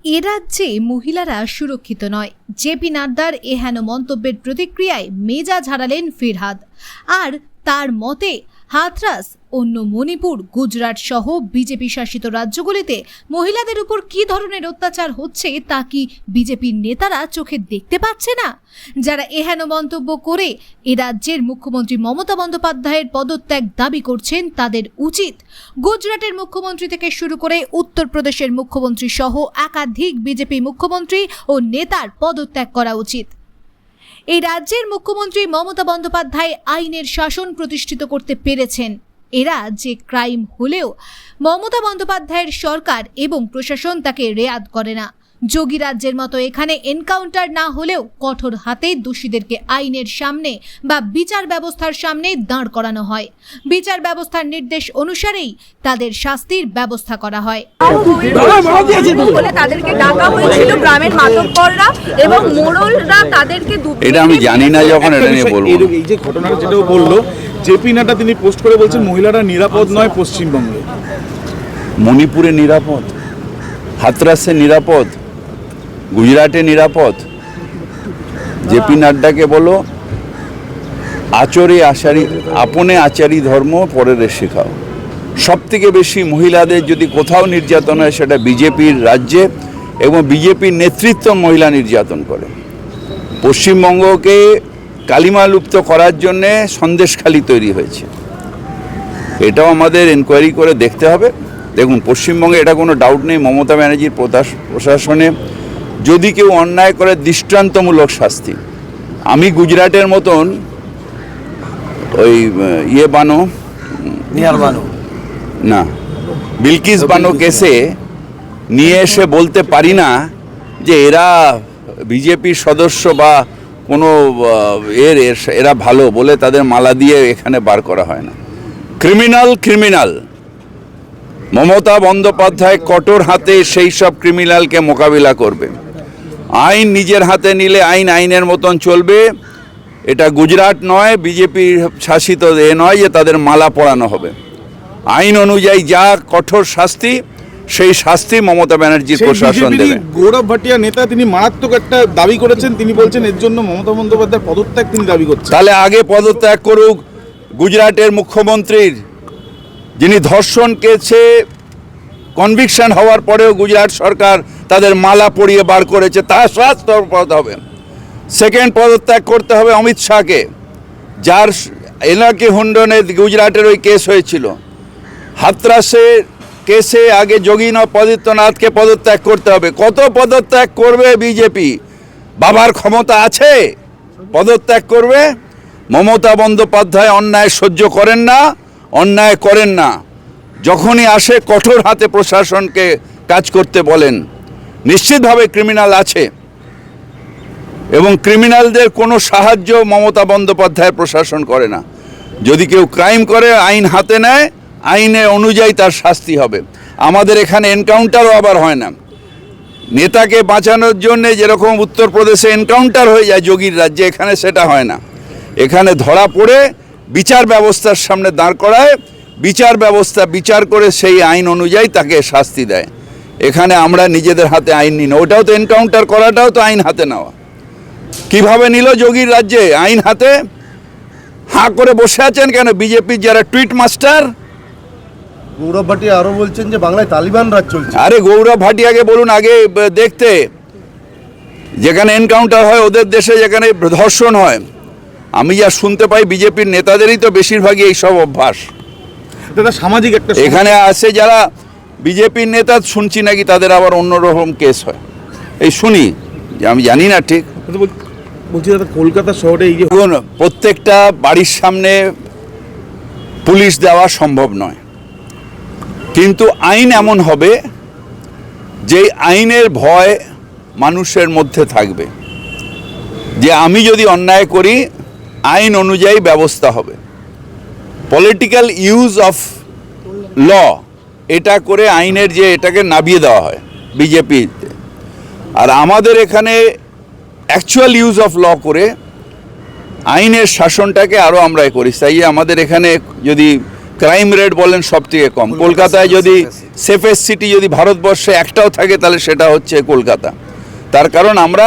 এ রাজ্যে মহিলারা সুরক্ষিত নয়। জেপি নাড্ডার এহেন মন্তব্যের প্রতিক্রিয়ায় মেজাজ হারালেন ফিরহাদ। আর তার মতে হাথরাস, অন্য মণিপুর, গুজরাট সহ বিজেপি শাসিত রাজ্যগুলিতে মহিলাদের উপর কি ধরনের অত্যাচার হচ্ছে তা কি বিজেপির নেতারা চোখে দেখতে পাচ্ছে না? যারা এহেন মন্তব্য করে এ রাজ্যের মুখ্যমন্ত্রী মমতা বন্দ্যোপাধ্যায়ের পদত্যাগ দাবি করছেন, তাদের উচিত গুজরাটের মুখ্যমন্ত্রী থেকে শুরু করে উত্তরপ্রদেশের মুখ্যমন্ত্রী সহ একাধিক বিজেপি মুখ্যমন্ত্রী ও নেতার পদত্যাগ করা উচিত। এই রাজ্যের মুখ্যমন্ত্রী মমতা বন্দ্যোপাধ্যায় আইনের শাসন প্রতিষ্ঠিত করতে পেরেছেন। এরা যে ক্রাইম হলেও মমতা বন্দ্যোপাধ্যায়ের সরকার এবং প্রশাসন তাকে রেয়াত করে না। যোগী রাজ্যের মতো এখানে এনকাউন্টার না হলেও কঠোর হাতে দোষীদেরকে আইনের সামনে বা বিচার ব্যবস্থার সামনে দাঁড় করানো হয়। বিচার ব্যবস্থার নির্দেশ অনুসারেই তাদের শাস্তির ব্যবস্থা করা হয়। তাদেরকে ডাকা হয়েছিল গ্রামের মাতব্বররা এবং মোড়লরা তাদেরকে এটা আমি জানি না, যখন এটা নিয়ে বলবো। এই যে ঘটনাটা যেটাও বললো জেপি নাড্ডা, তিনি পোস্ট করে বলছেন মহিলারা নিরাপদ নয় পশ্চিমবঙ্গে। মণিপুরে নিরাপদ, হাথরাসে নিরাপদ, গুজরাটে নিরাপদ। জেপি নাড্ডাকে বলো আচরে আচারি আপনে আচারি ধর্ম পরের শেখাও। সব থেকে বেশি মহিলাদের যদি কোথাও নির্যাতন হয় সেটা বিজেপির রাজ্যে, এবং বিজেপির নেতৃত্ব মহিলা নির্যাতন করে। পশ্চিমবঙ্গকে কালিমালুপ্ত করার জন্যে সন্দেশখালি তৈরি হয়েছে, এটাও আমাদের এনকোয়ারি করে দেখতে হবে। দেখুন, পশ্চিমবঙ্গে এটা কোনো ডাউট নেই, মমতা ব্যানার্জির প্রশাসনে যদি কেউ অন্যায় করে দৃষ্টান্তমূলক শাস্তি। আমি গুজরাটের মতন ওই বিলকিস বানো কেসে নিয়ে এসে বলতে পারি না যে এরা বিজেপির সদস্য বা কোনো এরা ভালো বলে তাদের মালা দিয়ে এখানে বার করা হয় না। ক্রিমিনাল মমতা বন্দ্যোপাধ্যায় কঠোর হাতে সেই সব ক্রিমিনালকে মোকাবিলা করবে। আইন নিজের হাতে নিলে আইনের মতন চলবে। এটা গুজরাট নয়, বিজেপি শাসিত নয় যে তাদের মালা পরানো হবে। আইন অনুযায়ী যা কঠোর শাস্তি, সেই শাস্তি মমতা ব্যানার্জির প্রশাসন দেবে। গৌরব ভাটিয়া নেতা, তিনি মারাত্মক একটা দাবি করেছেন। তিনি বলছেন এর জন্য মমতা বন্দ্যোপাধ্যায়ের পদত্যাগ তিনি দাবি করছেন। তাহলে আগে পদত্যাগ করুক গুজরাটের মুখ্যমন্ত্রীর, যিনি ধর্ষণ কেসে কনভিকশন হওয়ার পরেও গুজরাট সরকার তাদের মালা পরিয়ে বার করেছে, তার শাস্তি হবে। সেকেন্ড পদত্যাগ করতে হবে অমিত শাহকে, যার এলাকি হুন্ডনে গুজরাটের ওই কেস হয়েছিল। হাথরাসের কেসে আগে যোগীনাথকে পদত্যাগ করতে হবে। কত পদত্যাগ করবে বিজেপি? বাবার ক্ষমতা আছে, পদত্যাগ করবে। মমতা বন্দ্যোপাধ্যায় অন্যায় সহ্য করেন না। যখনই আসে কঠোর হাতে প্রশাসনকে কাজ করতে বলেন। নিশ্চিতভাবে ক্রিমিনাল আছে, এবং ক্রিমিনালদের কোনো সাহায্য মমতা বন্দ্যোপাধ্যায়ের প্রশাসন করে না। যদি কেউ ক্রাইম করে আইন হাতে নেয়, আইনে অনুযায়ী তার শাস্তি হবে। আমাদের এখানে এনকাউন্টারও আবার হয় না। নেতাকে বাঁচানোর জন্য যেরকম উত্তরপ্রদেশে এনকাউন্টার হয়ে যায় যোগীর রাজ্যে, এখানে সেটা হয় না। এখানে ধরা পড়ে বিচার ব্যবস্থার সামনে দাঁড় করায়, বিচার ব্যবস্থা বিচার করে সেই আইন অনুযায়ী তাকে শাস্তি দেয়। এখানে আমরা নিজেদের হাতে আইন নিই না। ওটাও তো এনকাউন্টার করাটাও তো আইন হাতে নেওয়া। কিভাবে নিল যোগীর রাজ্যে আইন হাতে? হাঁ করে বসে আছেন কেন বিজেপির যারা টুইট মাস্টার? গৌরব ভাটিয়া আরো বলছেন যে বাংলায় তালিবান রাজ চলছে। আরে গৌরব ভাটিয়াকে বলুন আগে দেখতে, যেখানে এনকাউন্টার হয় ওদের দেশে, যেখানে ধর্ষণ হয়। আমি যা শুনতে পাই বিজেপির নেতাদেরই তো বেশিরভাগই এইসব অভ্যাস। সামাজিক একটা এখানে আসে যারা বিজেপির নেতা, শুনছি নাকি তাদের আবার অন্যরকম কেস হয়। এই শুনি, আমি জানি না ঠিক। বলছি দাদা, কলকাতা শহরে এই যে প্রত্যেকটা বাড়ির সামনে পুলিশ দেওয়া সম্ভব নয়, কিন্তু আইন এমন হবে যে আইনের ভয় মানুষের মধ্যে থাকবে, যে আমি যদি অন্যায় করি আইন অনুযায়ী ব্যবস্থা হবে। পলিটিক্যাল ইউজ অফ ল, এটা করে আইনের যে এটাকে নামিয়ে দেওয়া হয় বিজেপিতে। আর আমাদের এখানে অ্যাকচুয়াল ইউজ অফ ল করে আইনের শাসনটাকে আরও আমরা করি। তাই আমাদের এখানে যদি ক্রাইম রেট বলেন সব থেকে কম। কলকাতায় যদি সেফেস্ট সিটি যদি ভারতবর্ষে একটাও থাকে তাহলে সেটা হচ্ছে কলকাতা। তার কারণ আমরা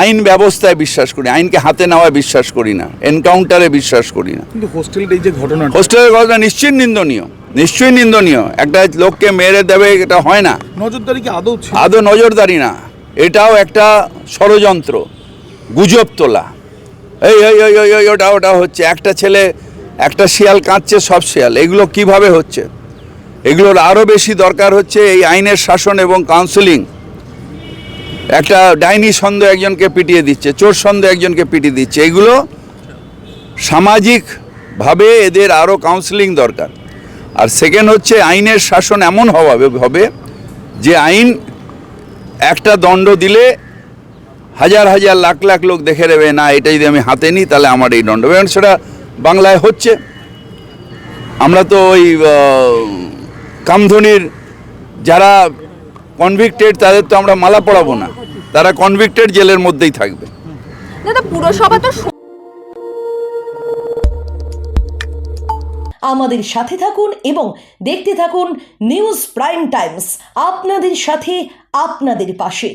আইন ব্যবস্থায় বিশ্বাস করি, আইনকে হাতে নেওয়ায় বিশ্বাস করি না, এনকাউন্টারে বিশ্বাস করি না। কিন্তু হোস্টেলের এই যে ঘটনা, হোস্টেলের ঘটনা নিশ্চয়ই নিন্দনীয়, নিশ্চয়ই নিন্দনীয়। একটা লোককে মেরে দেবে এটা হয় না, নজরদারি কি আদৌ ছিল? আদৌ নজরদারি না, এটাও একটা ষড়যন্ত্র, গুজব তোলা। এই এই এই এই এই ওটা ওটা হচ্ছে, একটা ছেলে একটা শিয়াল কাঁদছে সব শিয়াল, এগুলো কিভাবে হচ্ছে? এগুলোর আরও বেশি দরকার হচ্ছে এই আইনের শাসন এবং কাউন্সেলিং। একটা ডাইনি সন্দেহ একজনকে পিটিয়ে দিচ্ছে, চোর সন্দেহ একজনকে পিটিয়ে দিচ্ছে, এগুলো সামাজিকভাবে এদের আরও কাউন্সেলিং দরকার। আর সেকেন্ড হচ্ছে আইনের শাসন এমন হবে যে আইন একটা দণ্ড দিলে হাজার হাজার লাখ লাখ লোক দেখে নেবে, না এটা যদি আমি হাতে নিই তাহলে আমার এই দণ্ড। এবং সেটা বাংলায় হচ্ছে। আমরা তো ওই কামধনির যারা কনভিক্টেড তাদের তো আমরা মালা পরাবো না, তারা কনভিক্টেড জেলের মধ্যেই থাকবে। দাদা পুরসভা তো আমাদের সাথে থাকুন এবং দেখতে থাকুন নিউজ প্রাইম টাইমস, আপনাদের সাথে আপনাদের পাশে।